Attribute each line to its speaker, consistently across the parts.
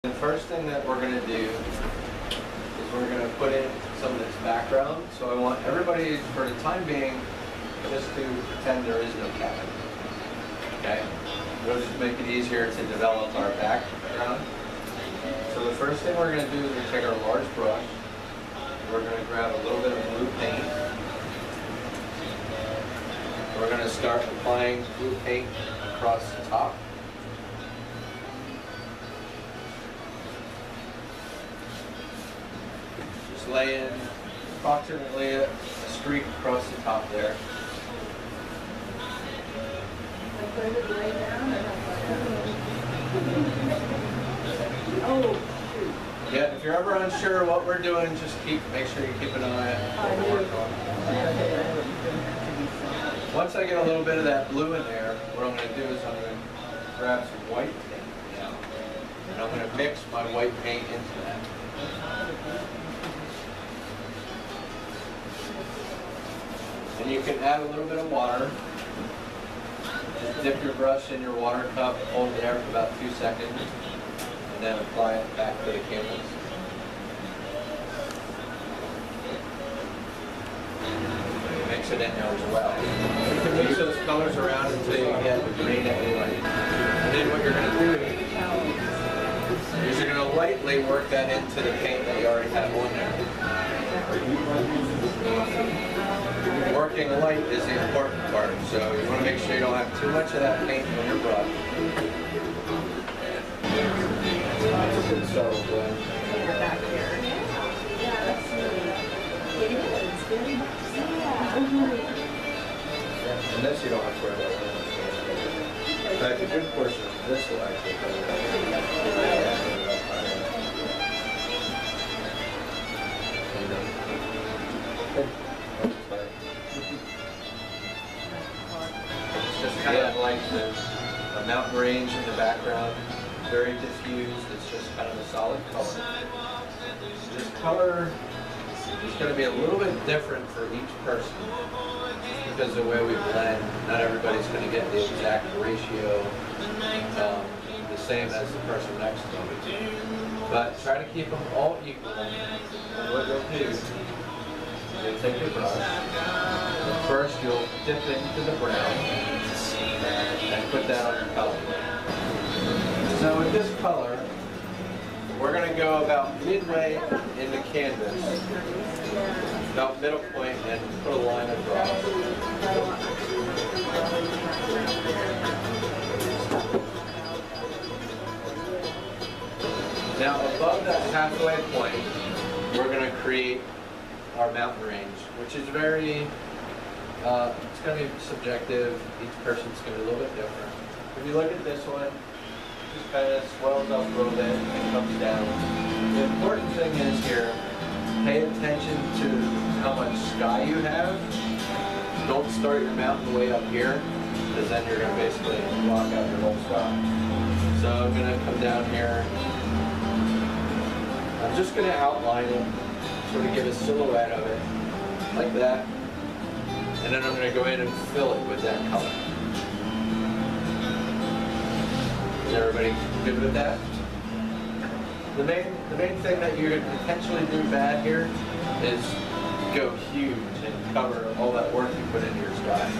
Speaker 1: The first thing that we're going to do is we're going to put in some of this background. So I want everybody, for the time being, just to pretend there is no cabin. Okay? It'll just make it easier to develop our background. So the first thing we're going to do is we take our large brush. We're going to grab a little bit of blue paint. We're going to start applying blue paint across the top. Just lay in approximately a streak across the top there.
Speaker 2: Oh,
Speaker 1: yeah, if you're ever unsure what we're doing, just make sure you keep an eye on what we're working on. Once I get a little bit of that blue in there, what I'm going to do is I'm going to grab some white paint now, and I'm going to mix my white paint into that. And you can add a little bit of water. Just dip your brush in your water cup, hold it there for about 2 seconds, and then apply it back to the canvas. Mix it in there as well. You can mix those colors around until you get the green that you like. And then what you're going to do is you're going to lightly work that into the paint that you already have on there. Working light is the important part, so you want to make sure you don't have too much of that paint on your brush. It's a good subtle blend.
Speaker 2: back there. Yeah, that's really, it is very much so.
Speaker 1: Yeah, and this you don't have to worry about. In fact, a good portion of this will actually come out. It's just kind of like a mountain range in the background, very diffused. It's just kind of a solid color. This color is going to be a little bit different for each person, just because of the way we blend. Not everybody's going to get the exact ratio the same as the person next to them. But try to keep them all equal. And what you'll do is you'll take your brush, and first you'll dip into the brown and put that on your color. So with this color, we're going to go about midway in the canvas, about middle point, and put a line across. Now above that halfway point, we're going to create our mountain range, which is very, it's going to be subjective. Each person's going to be a little bit different. If you look at this one, it just kind of swells up a little bit and comes down. The important thing is here, pay attention to how much sky you have. Don't start your mountain way up here, because then you're going to basically block out your whole sky. So I'm going to come down here. I'm just going to outline it, sort of give a silhouette of it, like that. And then I'm going to go in and fill it with that color. Is everybody good with that? The main thing that you could potentially do bad here is go huge and cover all that work you put into your sky.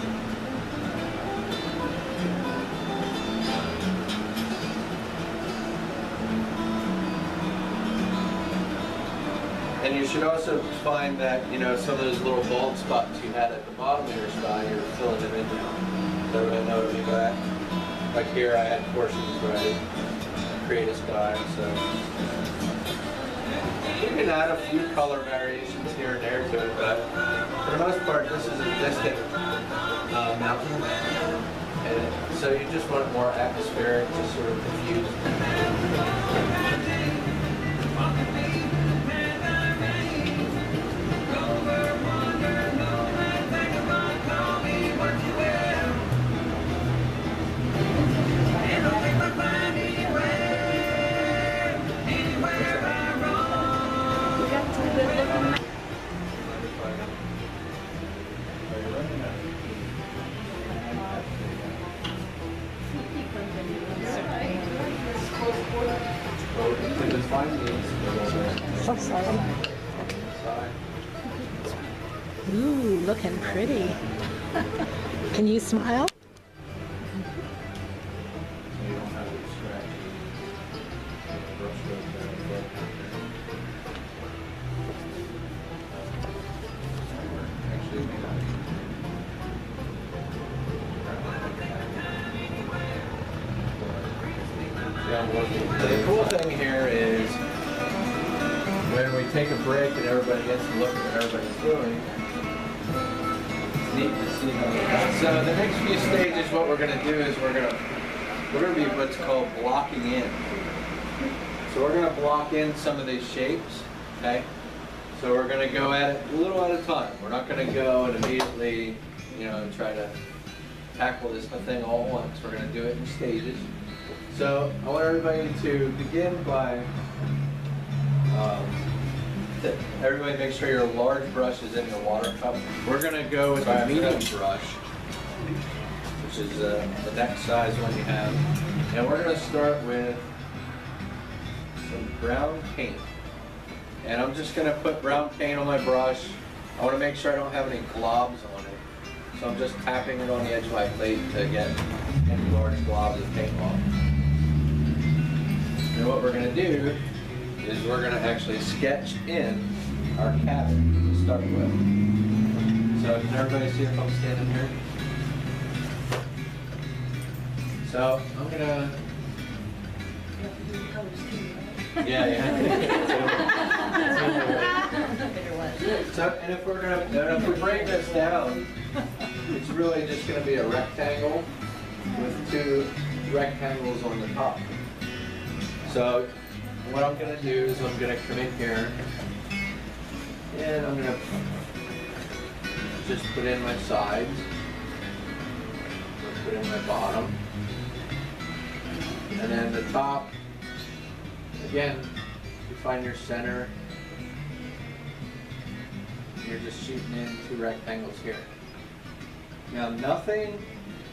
Speaker 1: And you should also find that, you know, some of those little bald spots you had at the bottom of your sky, you're filling them in now. Does everybody know what I mean by that? Like here, I had portions where I didn't create a sky, so. You can add a few color variations here and there to it, but for the most part, this is a distant mountain. And so you just want it more atmospheric, just sort of diffused. refine these a little bit.
Speaker 2: So sorry.
Speaker 1: Side.
Speaker 2: Ooh, looking pretty. Can you smile?
Speaker 1: So you don't have to scratch. Brushstroke there. Actually, it may not be. The cool thing here is when we take a break and everybody gets to look at what everybody's doing, it's neat to see how they're done. So the next few stages, what we're going to do is we're going to be what's called blocking in. So we're going to block in some of these shapes, okay? So we're going to go at it a little at a time. We're not going to go and immediately, you know, try to tackle this thing all at once. We're going to do it in stages. So I want everybody to begin by, everybody make sure your large brush is in your water cup. We're going to go with a medium brush, which is the next size one you have. And we're going to start with some brown paint. And I'm just going to put brown paint on my brush. I want to make sure I don't have any globs on it. So I'm just tapping it on the edge of my plate to get any large globs of paint off. And what we're going to do is we're going to actually sketch in our cabin to start with. So can everybody see if I'm standing here? So I'm going to... Yeah. So, and if we break this down, it's really just going to be a rectangle with two rectangles on the top. So what I'm going to do is I'm going to come in here and I'm going to just put in my sides, put in my bottom, and then the top, again, you find your center, you're just shooting in two rectangles here. Now nothing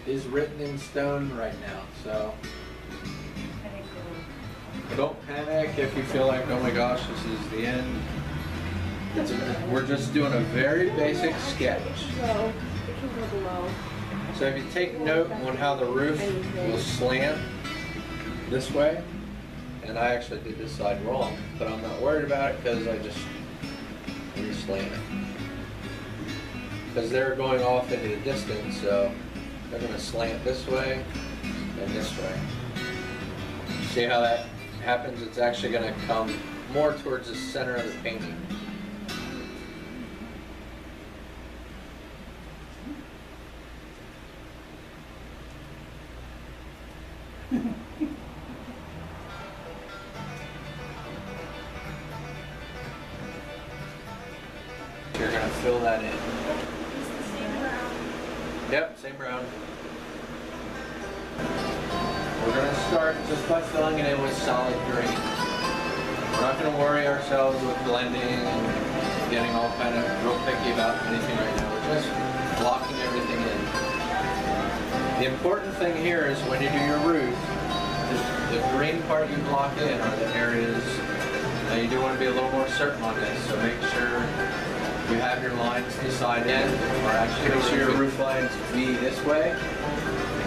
Speaker 1: is written in stone right now, so don't panic if you feel like, oh my gosh, this is the end. We're just doing a very basic sketch. So if you take note on how the roof will slant this way, and I actually did this side wrong, but I'm not worried about it because I just re-slant it. Because they're going off into the distance, so they're going to slant this way and this way. See how that happens? It's actually going to come more towards the center of the painting. You're going to fill that in. Yep, same brown. We're going to start just by filling it in with solid green. We're not going to worry ourselves with blending and getting all kind of real picky about anything right now. We're just blocking everything in. The important thing here is when you do your roof, the green part you block in are the areas that you do want to be a little more certain on this. So make sure you have your lines decide in, or actually make sure your roof lines be this way,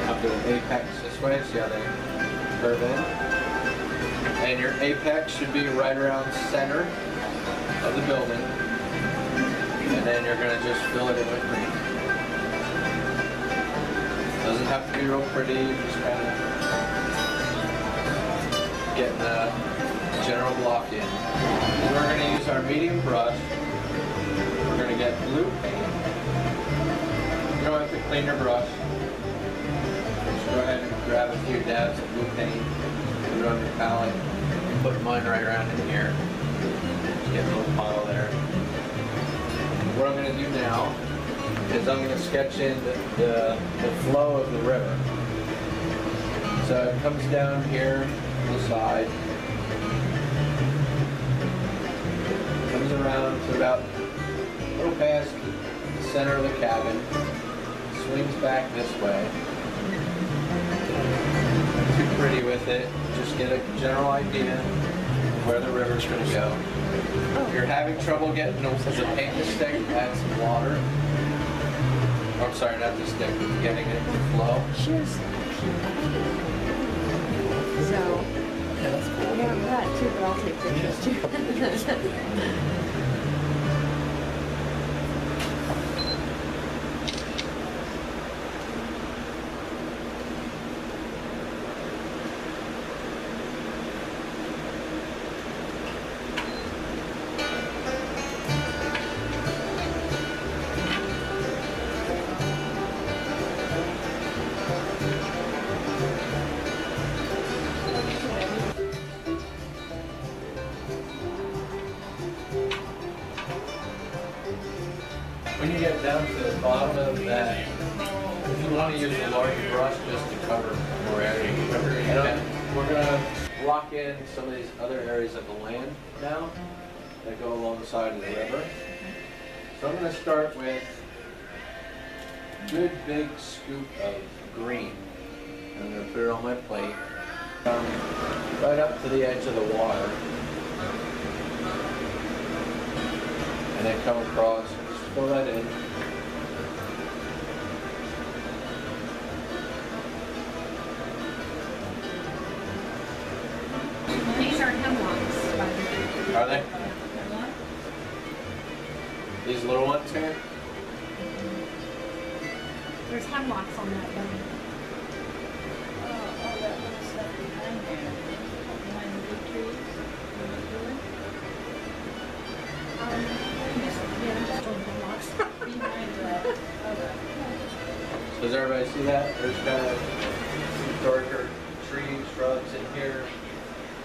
Speaker 1: up to an apex this way, see how they curve in. And your apex should be right around center of the building. And then you're going to just fill it in with green. Doesn't have to be real pretty, just kind of getting the general block in. And we're going to use our medium brush. We're going to get blue paint. You don't have to clean your brush. Just go ahead and grab a few dabs of blue paint, put it on your palette, and put mine right around in here. Just get a little pile there. What I'm going to do now is I'm going to sketch in the flow of the river. So it comes down here on the side, comes around to about a little past the center of the cabin, swings back this way. Not too pretty with it, just get a general idea. where the river's going to go. If you're having trouble getting the paint to stick, add some water. Oh, I'm sorry, not to stick, but getting it to flow.
Speaker 2: Cheers. So,
Speaker 1: Yeah, that's cool.
Speaker 2: yeah, that too, but I'll take pictures too.
Speaker 1: When you get down to the bottom of that, if you want to use a large brush just to cover more area, and we're going to block in some of these other areas of the land now that go along the side of the river. So I'm going to start with a good big scoop of green. I'm going to put it on my plate, right up to the edge of the water, and then come across. Fill that in.
Speaker 2: These are hemlocks, by the way.
Speaker 1: Are they? These little ones here?
Speaker 2: There's hemlocks on that one.
Speaker 3: All that little stuff behind there, behind the big trees.
Speaker 2: Yeah, just on hemlocks.
Speaker 3: Behind that, okay.
Speaker 1: So does everybody see that? There's kind of some darker trees, shrubs in here,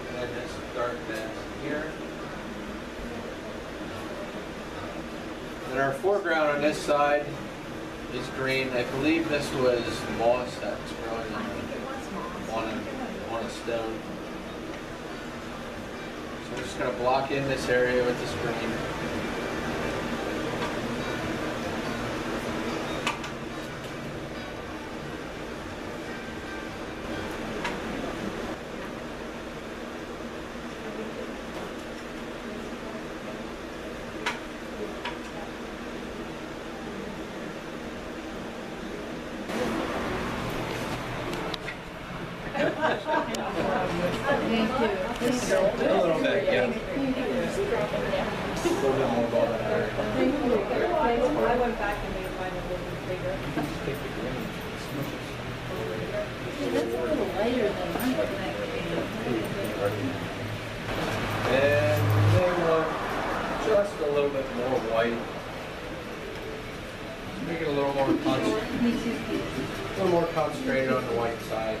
Speaker 1: and then this darkness here. And our foreground on this side is green. I believe this was moss that's growing
Speaker 2: I think it was moss.
Speaker 1: on a stone. So we're just going to block in this area with this green.
Speaker 2: Thank you.
Speaker 1: A little bit, yeah. A little bit more ball than that.
Speaker 3: I went back and made mine a little bit bigger. Yeah, that's a little lighter than mine.
Speaker 1: And they want just a little bit more white. Make it a little more concentrated on the white side.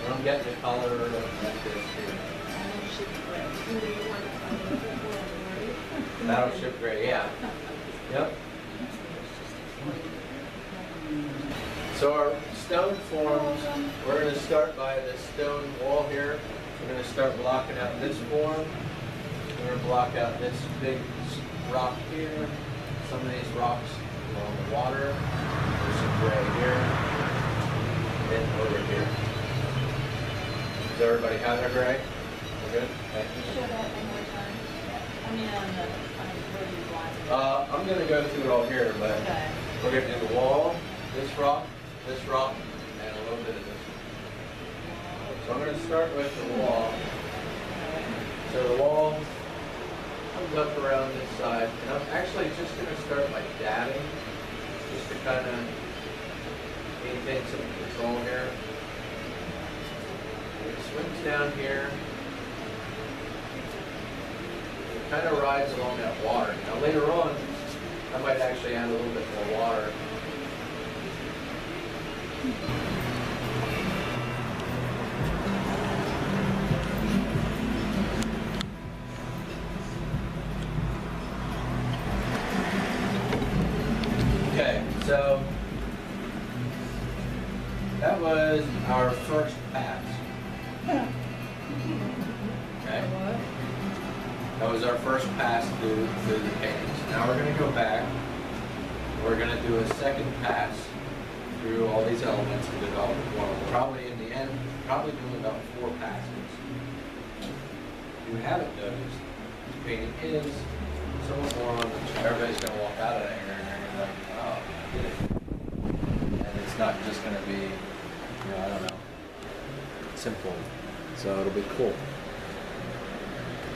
Speaker 1: And I'm getting the color of like this here. Battleship gray, yeah. Yep. So our stone forms, we're going to start by the stone wall here. We're going to start blocking out this form. We're going to block out this big rock here. Some of these rocks along the water. There's some gray here. And over here. Does everybody have their gray? We're good? Okay.
Speaker 3: Show that one more time. I mean, on where you want.
Speaker 1: I'm going to go through it all here, but
Speaker 3: Okay.
Speaker 1: we're going to do the wall, this rock, and a little bit of this one. So I'm going to start with the wall. So the wall comes up around this side, and I'm actually just going to start by dabbing, just to kind of maintain some control here. It swings down here. It kind of rides along that water. Now later on, I might actually add a little bit more water. Okay, so that was our first pass. Okay. That was our first pass through the paintings. Now we're going to go back. We're going to do a second pass through all these elements and develop one. Probably in the again, probably doing about 4 passes. You haven't noticed, the painting is somewhat more on the chart. Everybody's going to walk out of there and they're going to be like, oh, I get it. And it's not just going to be, you know, I don't know, simple. So it'll be cool.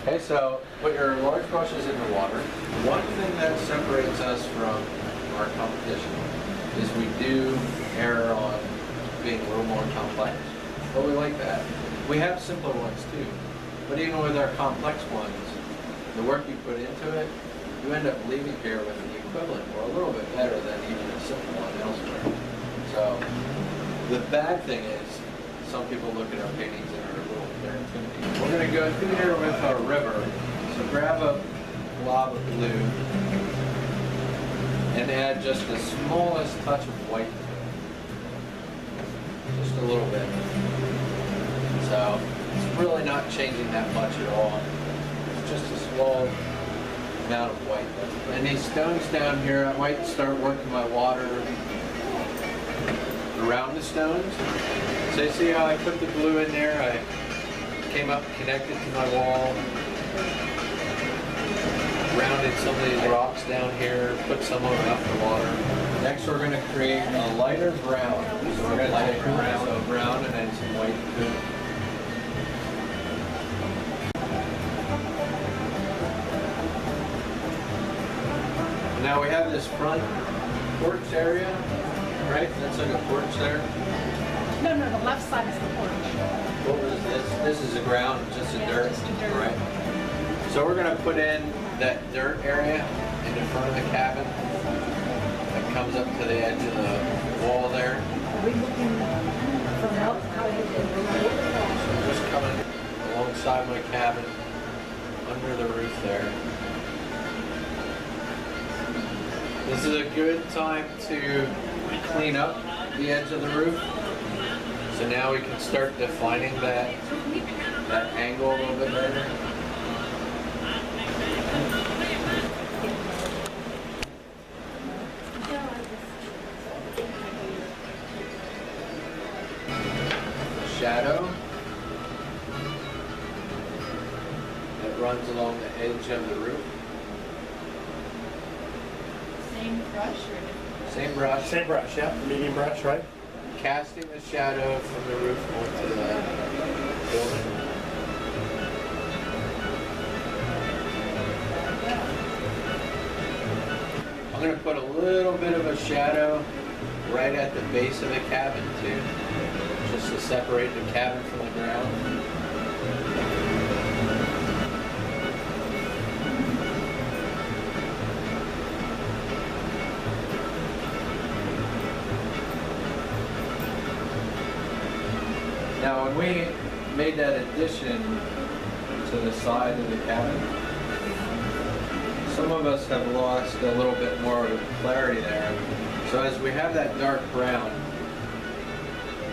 Speaker 1: Okay, so put your large brushes in the water. One thing that separates us from our competition is we do err on being a little more complex, but we like that. We have simpler ones too, but even with our complex ones, the work you put into it, you end up leaving here with the equivalent or a little bit better than even a simple one elsewhere. So the bad thing is, some people look at our paintings and are a little intimidated. We're going to go through here with our river. So grab a blob of blue and add just the smallest touch of white to it. Just a little bit. So it's really not changing that much at all. It's just a small amount of white. And these stones down here, I might start working my water around the stones. So you see how I put the blue in there? I came up, connected to my wall, rounded some of these rocks down here, put some of them out for water. Next we're going to create a lighter brown. So we're going to take brown and then some white to it. Now we have this front porch area, right? That's like a porch there.
Speaker 3: No, the left side is the porch.
Speaker 1: What was this? This is the ground, just the dirt,
Speaker 3: just the dirt.
Speaker 1: right? So we're going to put in that dirt area in the front of the cabin that comes up to the edge of the wall there.
Speaker 2: Are we looking for help? How do you do
Speaker 1: So just coming alongside my cabin, under the roof there. This is a good time to clean up the edge of the roof. So now we can start defining that angle a little bit better. Shadow that runs along the edge of the roof.
Speaker 3: Same brush or different?
Speaker 1: Same brush.
Speaker 4: Same brush, yeah. Medium brush, right?
Speaker 1: Casting the shadow from the roof onto the building. I'm going to put a little bit of a shadow right at the base of the cabin too, just to separate the cabin from the ground. Now when we made that addition to the side of the cabin, some of us have lost a little bit more of the clarity there. So as we have that dark brown,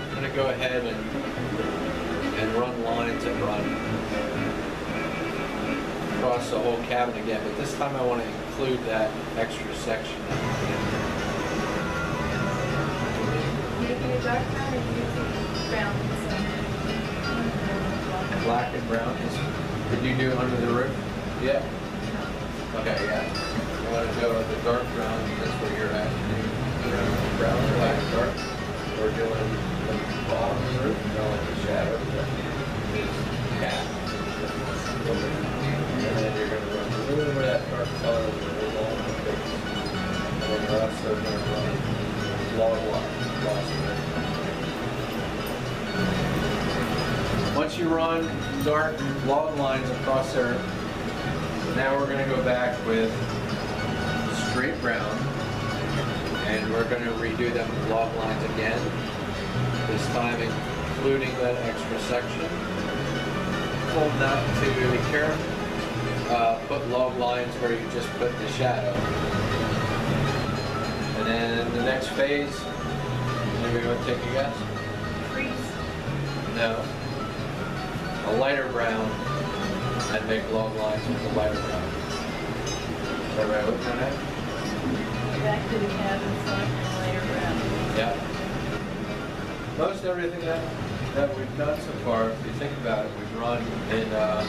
Speaker 1: I'm going to go ahead and run lines that run across the whole cabin again, but this time I want to include that extra section.
Speaker 3: Making a dark brown or using brown and stuff?
Speaker 1: Black and brown. Did you do under the roof? Yeah. Okay, yeah. You want to go with the dark brown, that's where you're at. Brown, black, dark. We're doing the bottom of the roof, like the shadow. Yeah. And then you're going to run a little over that dark color with a little on the face. And then the rest are going to run long line across there. Once you run dark log lines across there, now we're going to go back with straight brown, and we're going to redo them with log lines again, this time including that extra section. Hold that to be careful. Put log lines where you just put the shadow. And then the next phase, anybody want to take a guess?
Speaker 3: Freeze.
Speaker 1: No. A lighter brown, and make log lines with the lighter brown. Is that right? Looking at that?
Speaker 3: Back to the cabin, select your layer brown.
Speaker 1: Yeah. Most everything that that we've done so far, if you think about it, we've run in a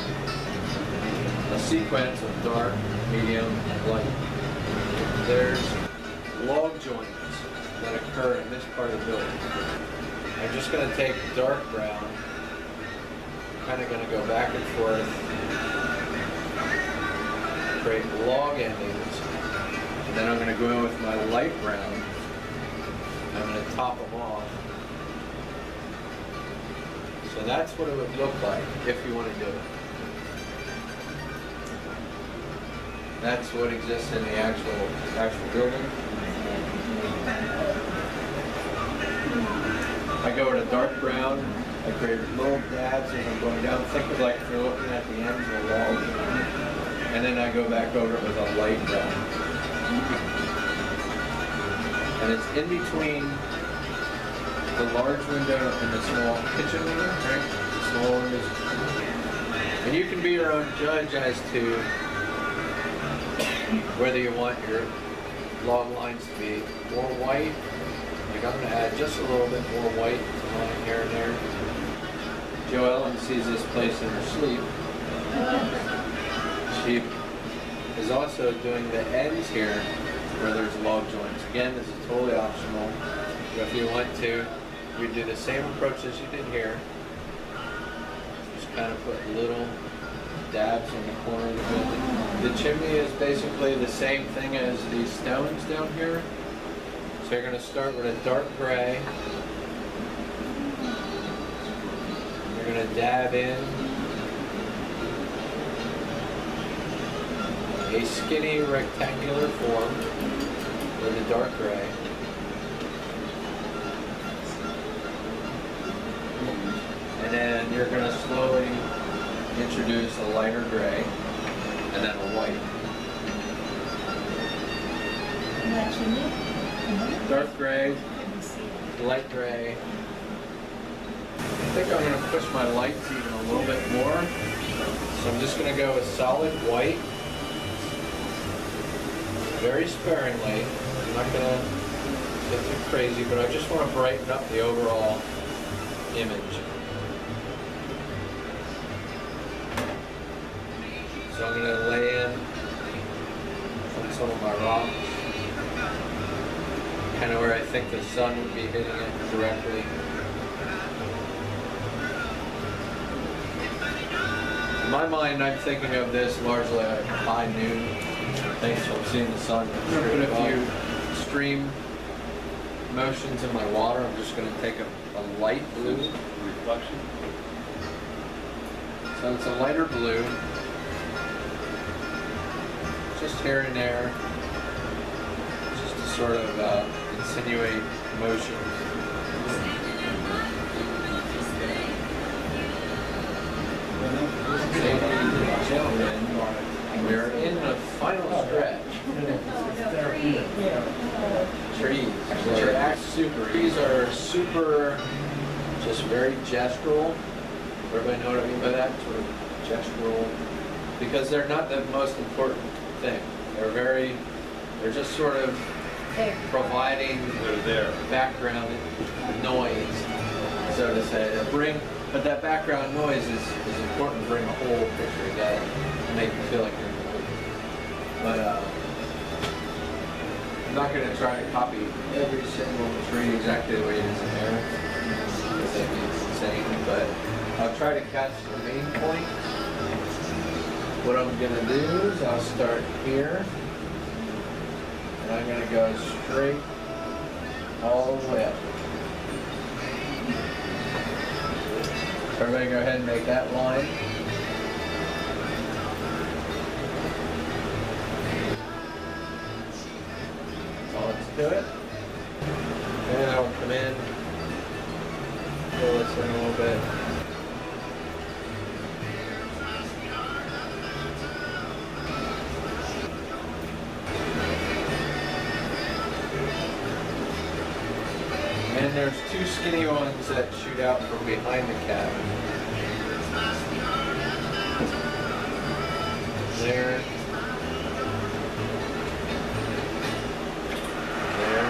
Speaker 1: sequence of dark, medium, and light. There's log joints that occur in this part of the building. I'm just going to take dark brown, kind of going to go back and forth, create log endings, and then I'm going to go in with my light brown. I'm going to top them off. So that's what it would look like if you want to do it. That's what exists in the actual building. I go with a dark brown. I create little dabs as I'm going down. Think of like if you're looking at the ends of the wall. And then I go back over it with a light brown. And it's in between the large window and the small kitchen window, right? The small windows. And you can be your own judge as to whether you want your log lines to be more white. Like I'm going to add just a little bit more white to mine here and there. Joellen sees this place in her sleep. She is also doing the ends here where there's log joints. Again, this is totally optional. If you want to, you do the same approach as you did here. Just kind of put little dabs on the corner of the building. The chimney is basically the same thing as these stones down here. So you're going to start with a dark gray. You're going to dab in a skinny rectangular form with a dark gray. And then you're going to slowly introduce a lighter gray and then a white. Dark gray, light gray. I think I'm going to push my lights even a little bit more. So I'm just going to go with solid white, very sparingly. I'm not going to get too crazy, but I just want to brighten up the overall image. So I'm going to lay in on some of my rocks, kind of where I think the sun would be hitting it directly. In my mind, I'm thinking of this largely at high noon. Thanks for seeing the sun. I'm going to put a few stream motions in my water. I'm just going to take a light blue reflection. So it's a lighter blue. Just here and there, just to sort of insinuate motion. Ladies and gentlemen, we're in the final stretch. Trees. Trees are super, just very gestural. Everybody know what I mean by that? Sort of gestural. Because they're not the most important thing. They're just sort of providing background noise, so to say. But that background noise is important to bring a whole picture together and make you feel like you're in the movie. But I'm not going to try to copy every single tree exactly the way it is in there. I think it's insane, but I'll try to catch the main point. What I'm going to do is I'll start here, and I'm going to go straight all the way up. Everybody go ahead and make that line. So let's do it. And I'll come in, fill this in a little bit. And there's two skinny ones that shoot out from behind the cabin. There. There.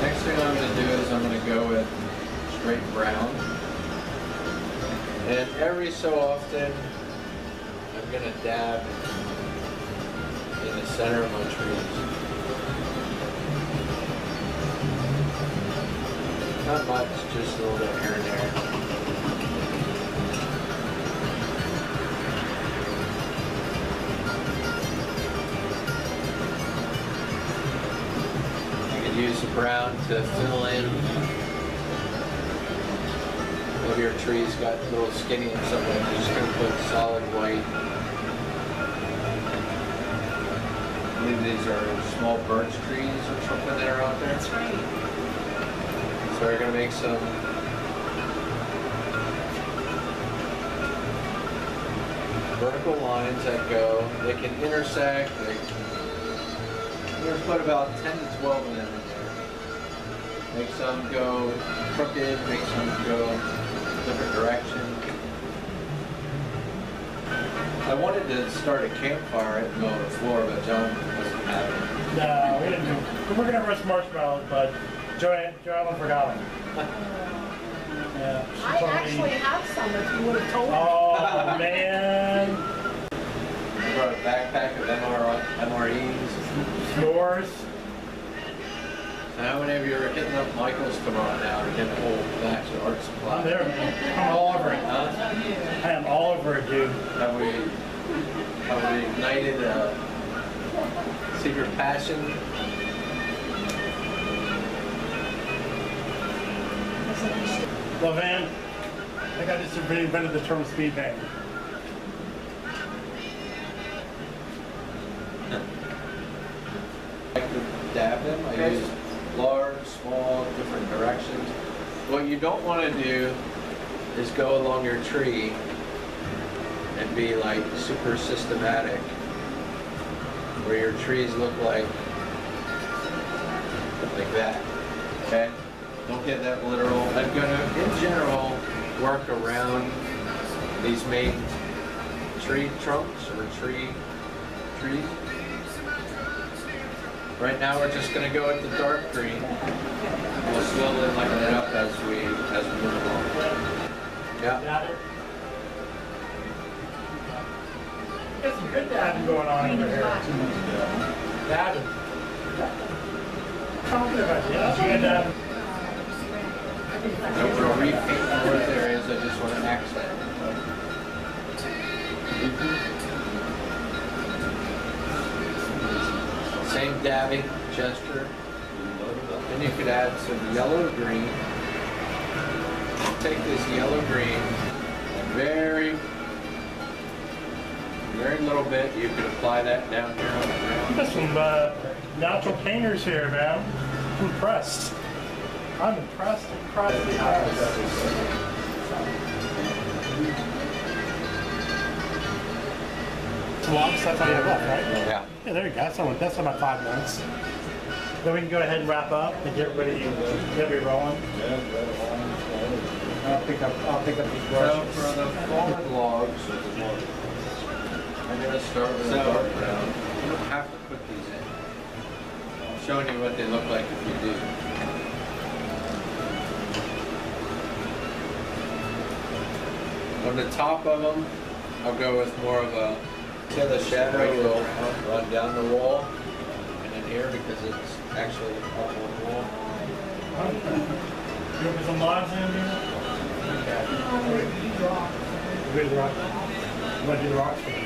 Speaker 1: Next thing I'm going to do is I'm going to go with straight brown. And every so often, I'm going to dab in the center of my trees. Not much, just a little bit here and there. Use the brown to fill in. Maybe your tree's got a little skinny in some way. You're just going to put solid white. I believe these are small birch trees or something that are out there.
Speaker 2: That's right.
Speaker 1: So we're going to make some vertical lines that go. They can intersect. We're going to put about 10 to 12 of them in there. Make some go crooked, make some go different directions. I wanted to start a campfire at the middle of the floor, but John wasn't having it.
Speaker 4: No, we didn't do. We were gonna roast marshmallows, but Joanne forgot them. Yeah. she
Speaker 2: I
Speaker 4: told me-
Speaker 2: actually have some if you would have told me.
Speaker 4: Oh man.
Speaker 1: I brought a backpack of MREs.
Speaker 4: S'mores.
Speaker 1: So how many of you are hitting up Michael's tomorrow now to get a whole batch of art supplies?
Speaker 4: I'm there, man. I'm all over it.
Speaker 1: Huh?
Speaker 4: I am all over it, dude.
Speaker 1: Have we ignited a secret passion?
Speaker 4: Levan, I think I just invented the term speed bang.
Speaker 1: I like to dab them. I use large, small, different directions. What you don't want to do is go along your tree and be like super systematic, where your trees look like that. Okay? Don't get that literal. I'm gonna, in general, work around these main tree trunks or trees. Right now we're just going to go with the dark green. We'll slowly lighten it up as we move along. Yeah.
Speaker 4: Got it? Got some good dabbing going on over here. Dabbing. Talking about yeah, good dabbing.
Speaker 1: I don't want to repaint more areas, I just want to accent. Same dabbing gesture. Then you could add some yellow green. Take this yellow green, very little bit. You could apply that down here on the ground.
Speaker 4: Got some natural painters here, man. I'm impressed. I'm impressed. Logs, that's all you have left, right?
Speaker 1: Yeah.
Speaker 4: Yeah, there you go. That's about 5 minutes. Then we can go ahead and wrap up and get ready to rolling. I'll pick up these
Speaker 1: So
Speaker 4: brushes.
Speaker 1: for the forward logs, I'm going to start with a dark brown. You don't have to put these in. I'm showing you what they look like if you do. On the top of them, I'll go with more of a, so the shadow will run down the wall and in here because it's actually up on the wall.
Speaker 4: You want some logs in here? Okay. Where's the rocks? You want to do the rocks?